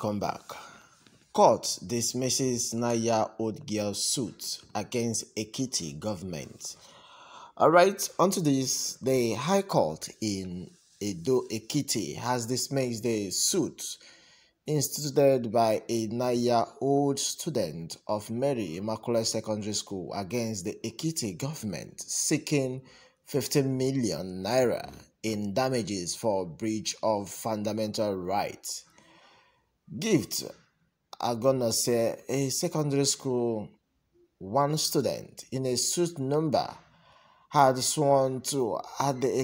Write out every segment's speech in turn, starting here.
Welcome back. Court dismisses 9-year-old girl suit against Ekiti government. Alright, onto this, the High Court in Edo Ekiti has dismissed the suit instituted by a 9-year-old student of Mary Immaculate Secondary School against the Ekiti government, seeking 15 million naira in damages for breach of fundamental rights. Gift are gonna say a secondary school one student in a suit number had sworn to at the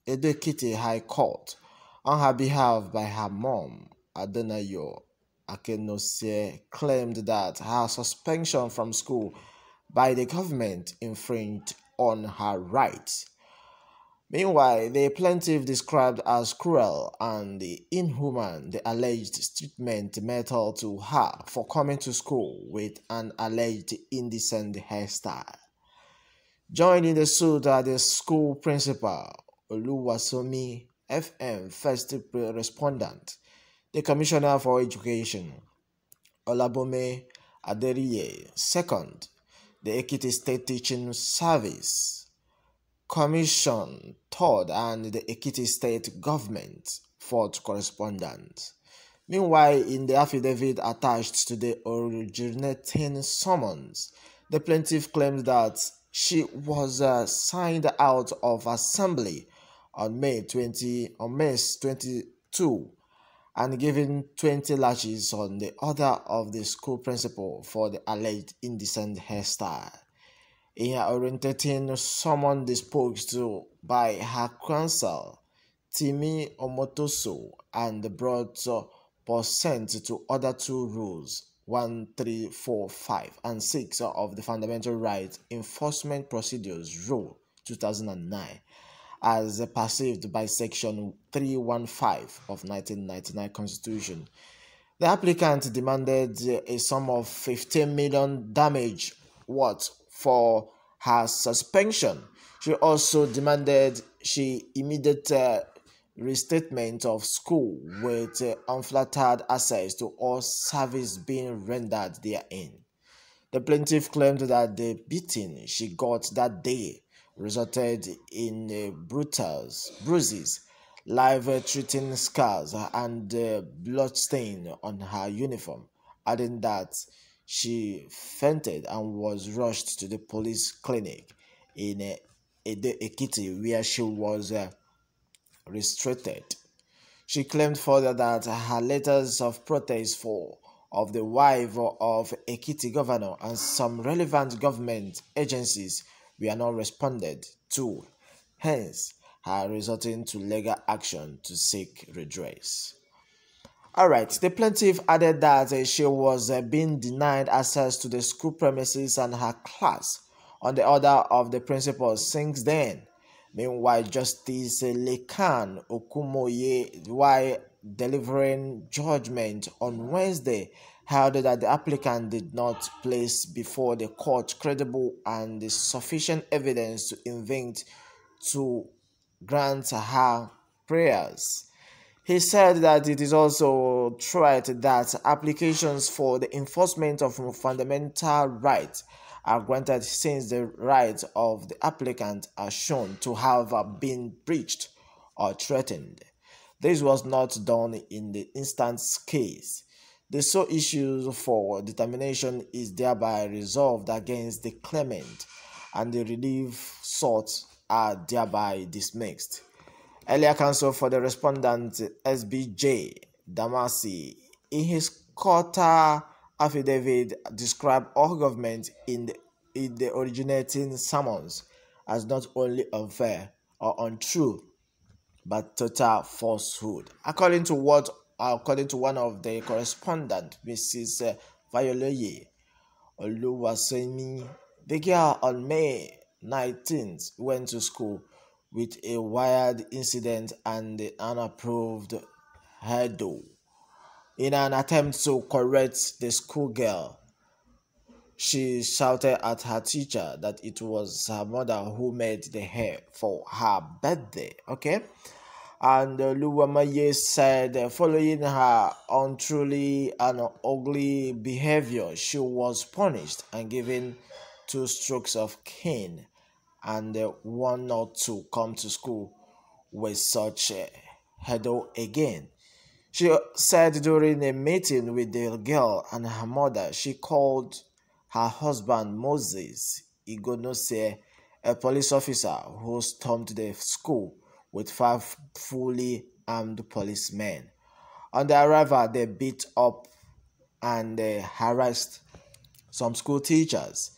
Edo Ekiti High Court on her behalf by her mom, Adenayo Akenose, claimed that her suspension from school by the government infringed on her rights. Meanwhile, the plaintiff described as cruel and inhuman the alleged treatment meted to her for coming to school with an alleged indecent hairstyle. Joining the suit are the school principal, Oluwasomi FM first respondent, the Commissioner for Education, Olabome Aderiye second, the Ekiti State Teaching Service Commission third, and the Ekiti State Government fourth correspondent. Meanwhile, in the affidavit attached to the originating summons, the plaintiff claimed that she was signed out of assembly on May 22 and given 20 lashes on the order of the school principal for the alleged indecent hairstyle. In her orientating summon disposed to by her counsel, Timi Omotoso, and brought pursuant to other two rules 1, 3, 4, 5, and 6 of the Fundamental Rights Enforcement Procedures Rule 2009, as perceived by Section 315 of 1999 Constitution. The applicant demanded a sum of 15 million damage for her suspension. She also demanded immediate restatement of school with unfettered access to all service being rendered therein. The plaintiff claimed that the beating she got that day resulted in bruises, life-threatening scars, and bloodstain on her uniform, adding that she fainted and was rushed to the police clinic in Edo Ekiti, where she was restricted. She claimed further that her letters of protest of the wife of Ekiti governor and some relevant government agencies were not responded to, hence her resorting to legal action to seek redress. Alright, the plaintiff added that she was being denied access to the school premises and her class on the order of the principal since then. Meanwhile, Justice Lekan Okumoye, while delivering judgment on Wednesday, held that the applicant did not place before the court credible and sufficient evidence to grant her prayers. He said that it is also true that applications for the enforcement of fundamental rights are granted since the rights of the applicant are shown to have been breached or threatened. This was not done in the instant case. The sole issue for determination is thereby resolved against the claimant, and the relief sought are thereby dismissed. Earlier counsel for the respondent, SBJ Damasi, in his court affidavit, described all government in the originating summons as not only unfair or untrue, but total falsehood. According to one of the correspondent, Mrs. Vayoloye Oluwasomi, the girl on May 19th went to school with a wired incident and the unapproved hairdo. In an attempt to correct the schoolgirl, she shouted at her teacher that it was her mother who made the hair for her birthday. Okay? And Luwamaye said, following her untruly and ugly behavior, she was punished and given 2 strokes of cane and one not to come to school with such a headache again. She said during a meeting with the girl and her mother, she called her husband Moses Igonose, a police officer who stormed the school with 5 fully armed policemen. On their arrival, they beat up and harassed some school teachers.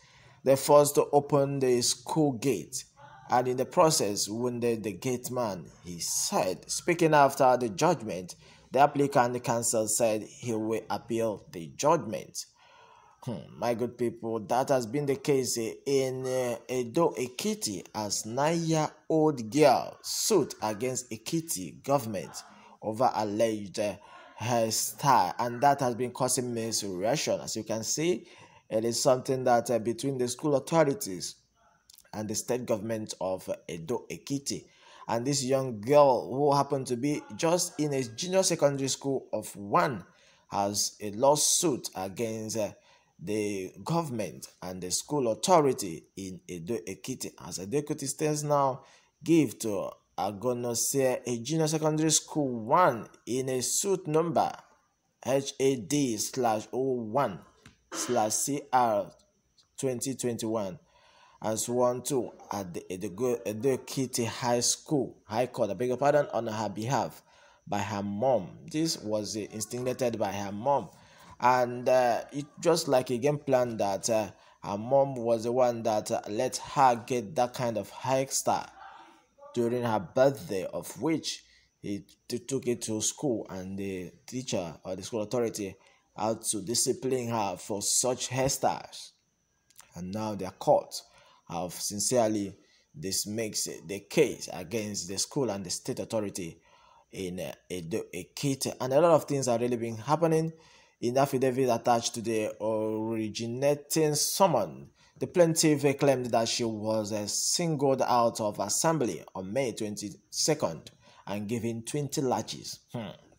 They forced to open the school gate and in the process wounded the gate man, he said. Speaking after the judgment, the applicant counsel said he will appeal the judgment. My good people, that has been the case in Edo Ekiti as 9-year-old girl sued against Ekiti government over alleged hairstyle, and that has been causing mixed reaction. As you can see, it is something that between the school authorities and the state government of Edo Ekiti. And this young girl, who happened to be just in a junior secondary school of one, has a lawsuit against the government and the school authority in Edo Ekiti. As Edo Ekiti stands now, give to Agonose, a junior secondary school one, in a suit number HAD/01/CR 2021 and sworn to at the Edo Ekiti High Court, I beg your pardon, on her behalf by her mom. This was instigated by her mom, and it just like a game plan that her mom was the one that let her get that kind of hairstyle during her birthday, of which he took it to school, and the teacher or the school authority had to discipline her for such hairstyles. And now their court have sincerely dismissed the case against the school and the state authority in Edo Ekiti. And a lot of things are really been happening in the affidavit attached to the originating summon. The plaintiff claimed that she was singled out of assembly on May 22nd and given 20 lashes.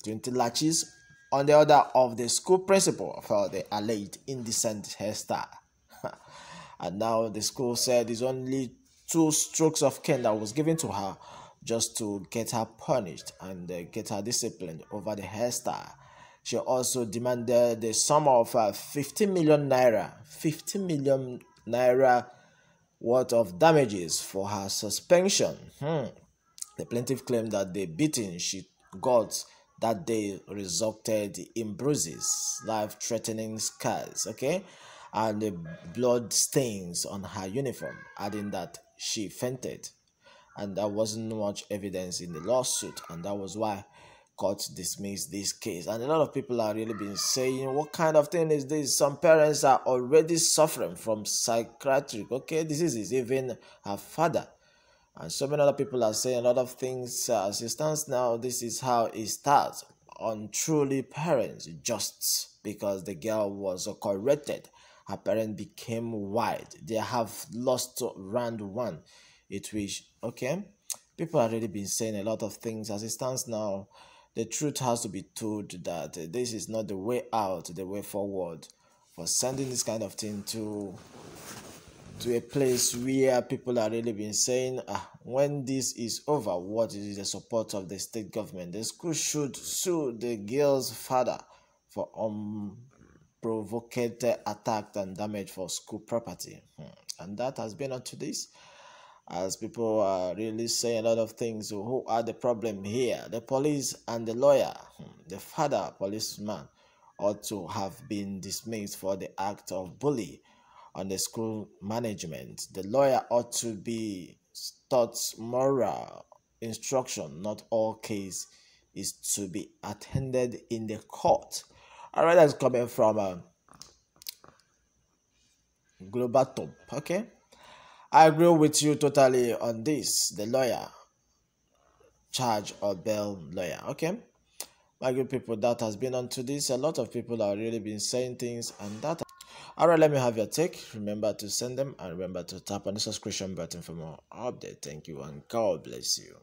20 lashes on the order of the school principal for the alleged indecent hairstyle. And now the school said it's only 2 strokes of cane that was given to her just to get her punished and get her disciplined over the hairstyle. She also demanded the sum of 50 million naira, 50 million naira worth of damages for her suspension. The plaintiff claimed that the beating she got that day resulted in bruises, life-threatening scars, and the blood stains on her uniform, adding that she fainted. And there wasn't much evidence in the lawsuit, and that was why court dismissed this case. And a lot of people are really been saying, what kind of thing is this? Some parents are already suffering from psychiatric diseases, even her father. And so many other people are saying a lot of things. As it stands now, this is how it starts. Untruly parents, just because the girl was corrected, her parent became wild. They have lost round one. It wish people have already been saying a lot of things. As it stands now, the truth has to be told that this is not the way out, the way forward for sending this kind of thing to a place where people are really been saying, when this is over, what is the support of the state government? The school should sue the girl's father for unprovoked attack and damage for school property. And that has been up to this, as people are really saying a lot of things. Who are the problem here? The police and the lawyer. The father, policeman, ought to have been dismissed for the act of bully on the school management. The lawyer ought to be taught moral instruction. Not all case is to be attended in the court. All right, that's coming from Global Top. I agree with you totally on this. The lawyer, charge or bail lawyer. My good people, that has been on to this. A lot of people have really been saying things, and that. All right, let me have your take. Remember to send them, and remember to tap on the subscription button for more update. Thank you, and God bless you.